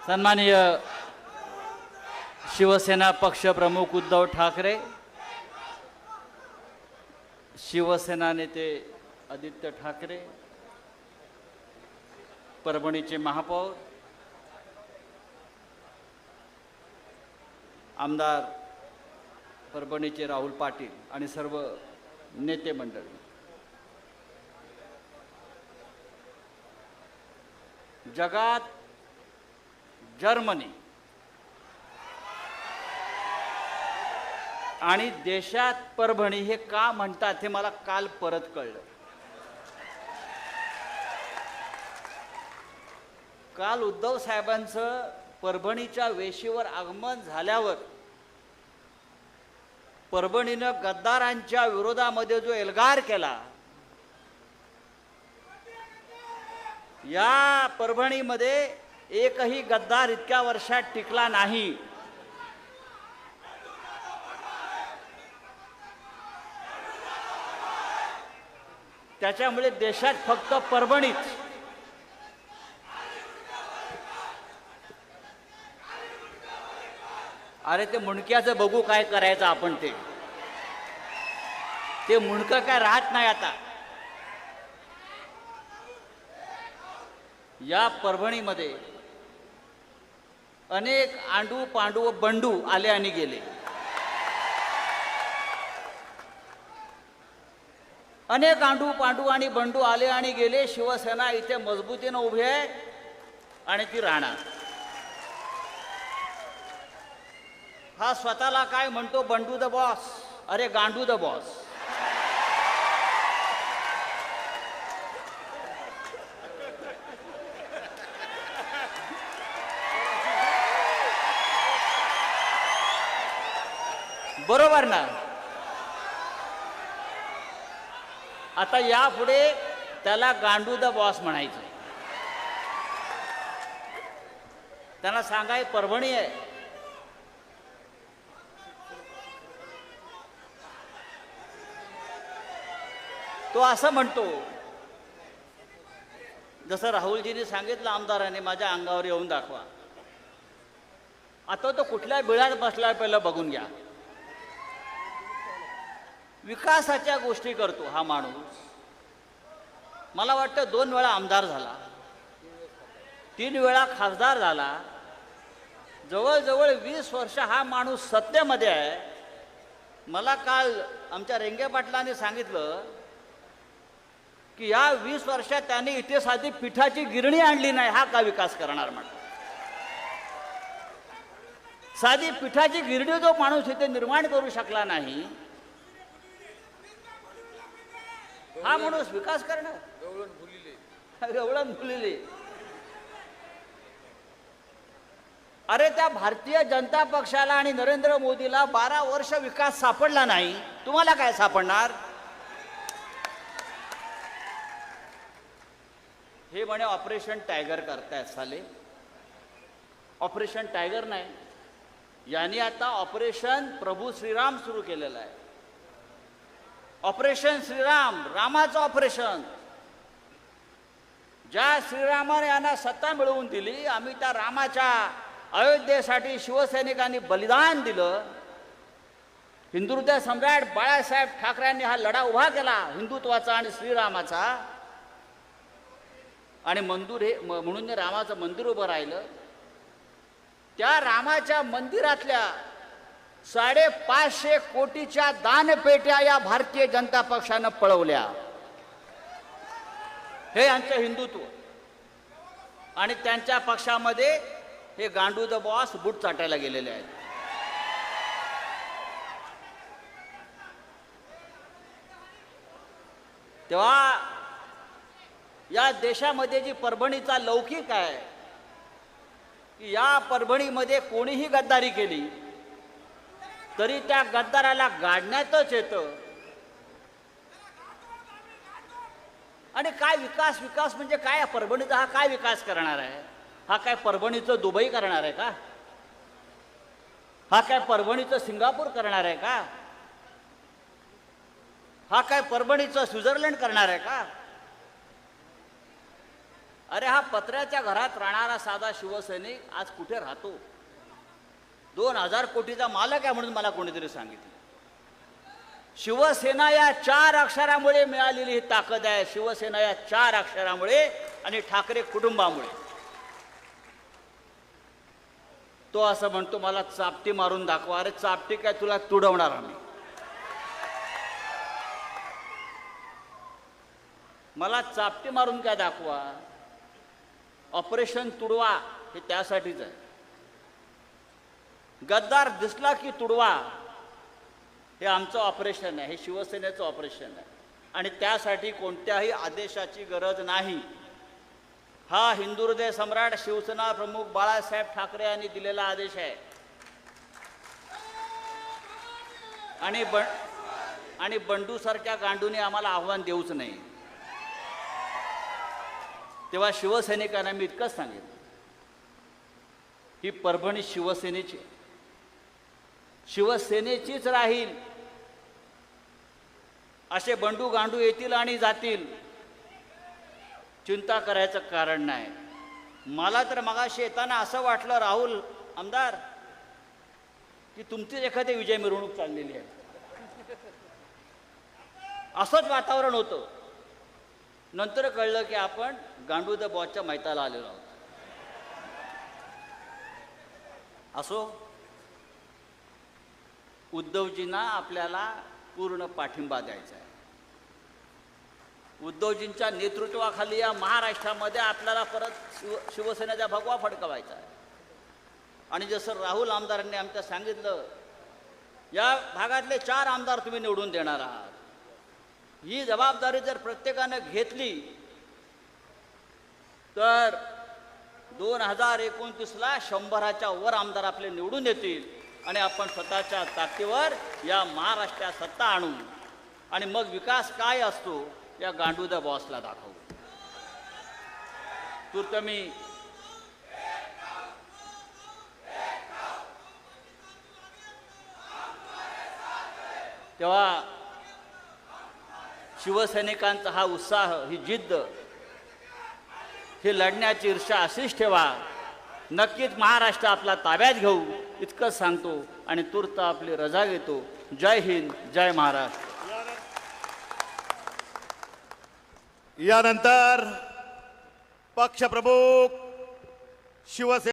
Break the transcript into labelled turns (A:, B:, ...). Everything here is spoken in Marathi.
A: सन्माननीय शिवसेना पक्षप्रमुख उद्धव ठाकरे, शिवसेना नेते आदित्य ठाकरे, परभणीचे महापौर, आमदार परभणीचे राहुल पाटील आणि सर्व नेते मंडळी, जगात जर्मनी आणि देशात परभणी हे का म्हणतात हे मला काल परत कळलं. काल उद्धव साहेबांचं परभणीच्या वेशीवर आगमन झाल्यावर परभणीनं गद्दारांच्या विरोधामध्ये जो एल्गार केला, या परभणीमध्ये एकही गद्दार इतक्या वर्षात टिकला नाही. त्याच्यामुळे देशात फक्त परभणीच. अरे ते मुंडक्याचं बघू काय करायचं आपण, ते मुंडकं काय राहत नाही आता. या परभणीमध्ये अनेक आंडू पांडू व बंडू आले आणि गेले. अनेक आंडू पांडू आणि बंडू आले आणि गेले. शिवसेना इथे मजबूतीनं उभी आहे आणि ती राहणार. हा स्वतःला काय म्हणतो, बंडू द बॉस. अरे गांडू द बॉस. बरोबर ना. आता यापुढे त्याला गांडू द बॉस म्हणायचं. त्यांना सांगाय परभणी आहे. तो असं म्हणतो, जसं राहुलजींनी सांगितलं आमदारांनी, माझ्या अंगावर येऊन दाखवा. आता तो कुठल्या बिळात बसला पहिलं बघून घ्या. विकासाच्या गोष्टी करतो हा माणूस. मला वाटतं 2 वेळा आमदार झाला, 3 वेळा खासदार झाला. जवळजवळ 20 वर्ष हा माणूस सत्तेमध्ये आहे. मला काल आमच्या रेंगे पाटलांनी सांगितलं की या 20 वर्षात त्यांनी इथे साधी पिठाची गिरणी आणली नाही. हा का विकास करणार म्हणतो. साधी पिठाची गिरणी जो माणूस इथे निर्माण करू शकला नाही, हा माणूस विकास करणार. गवळण फुलिले. अरे त्या भारतीय जनता पक्षाला आणि नरेंद्र मोदीला 12 वर्ष विकास सापडला नाही, तुम्हाला काय सापडणार. हे म्हणे ऑपरेशन टायगर करतायत साले. ऑपरेशन टायगर नाही, यांनी आता ऑपरेशन प्रभू श्रीराम सुरू केलेलं आहे. ऑपरेशन श्रीराम, रामाचं ऑपरेशन. ज्या श्रीरामाने यांना सत्ता मिळवून दिली, आम्ही त्या रामाच्या अयोध्येसाठी शिवसैनिकांनी बलिदान दिलं. हिंदुहृदय सम्राट बाळासाहेब ठाकरेंनी हा लढा उभा केला हिंदुत्वाचा आणि श्रीरामाचा. आणि मंदिर हे म्हणून रामाचं मंदिर उभं राहिलं. त्या रामाच्या मंदिरातल्या 550 कोटीच्या दानपेट्या या भारतीय जनता पक्षानं पळवल्या. हे यांचं हिंदुत्व. आणि त्यांच्या पक्षामध्ये हे गांडू द बॉस बूट चाटायला गेलेले आहेत. तेव्हा या देशामध्ये जी परभणीचा लौकिक आहे की या परभणीमध्ये कोणीही गद्दारी केली तरी त्या गद्दाराला गाडण्यातच येतं. आणि काय विकास, विकास म्हणजे काय. परभणीचा हा काय विकास करणार आहे. हा काय परभणीचं दुबई करणार आहे का. हा काय परभणीचं सिंगापूर करणार आहे का. हा काय परभणीचं स्वित्झर्लंड करणार आहे का. अरे हा पत्र्याच्या घरात राहणारा साधा शिवसैनिक आज कुठे राहतो? 2000 कोटीचा मालक आहे म्हणून मला कोणीतरी सांगितलं. शिवसेना या 4 अक्षरामुळे मिळालेली ही ताकद आहे. शिवसेना या 4 अक्षरामुळे आणि ठाकरे कुटुंबामुळे. तो असं म्हणतो मला चापटी मारून दाखवा. अरे चापटी काय तुला तुडवणार आम्ही. मला चापटी मारून काय दाखवा. ऑपरेशन तुडवा हे त्यासाठीच आहे. गद्दार दिसला की तुडवा हे आमचं ऑपरेशन आहे. हे शिवसेनेचं ऑपरेशन आहे आणि त्यासाठी कोणत्याही आदेशाची गरज नाही. हा हिंदू हृदय सम्राट शिवसेना प्रमुख बाळासाहेब ठाकरे यांनी दिलेला आदेश आहे. आणि बंडू सारख्या गांडूने आम्हाला आव्हान देऊच नाही. तेव्हा शिवसैनिकांना मी इतकंच सांगेन, ही परभणी शिवसेनेची, शिवसेनेचीच राहील. असे बंडू गांडू येतील आणि जातील, चिंता करायचं कारण नाही. मला तर मगाशी येताना असं वाटलं राहुल आमदार की तुमचीच एखादी विजय मिरवणूक चाललेली आहे. असंच वातावरण होतं. नंतर कळलं की आपण गांडू द बॉसच्या मैताला आलेलो आहोत. असो, उद्धवजींना आपल्याला पूर्ण पाठिंबा द्यायचा आहे. उद्धवजींच्या नेतृत्वाखाली या महाराष्ट्रामध्ये आपल्याला परत शिवसेनेचा भगवा फडकवायचा आहे. आणि जसं राहुल आमदारांनी आमच्या सांगितलं, या भागातले 4 आमदार तुम्ही निवडून देणार आहात. ही जबाबदारी जर प्रत्येकानं घेतली तर 2029ला 100च्या वर आमदार आपले निवडून येतील आणि आपण स्वतःच्या ताकदीवर या महाराष्ट्रात सत्ता आणू आणि मग विकास काय असतो या गांडू द बॉसला दाखवू. तूर्त मी तेव्हा शिवसैनिकांचा हा उत्साह, ही जिद्द, ही लढण्याची ईर्षा अशीच ठेवा. नक्कीच महाराष्ट्र आपला ताब्यात घेऊ इतकंच सांगतो आणि तूर्त आपली रजा घेतो. जय हिंद, जय महाराष्ट्र.
B: यानंतर पक्षप्रमुख शिवसेना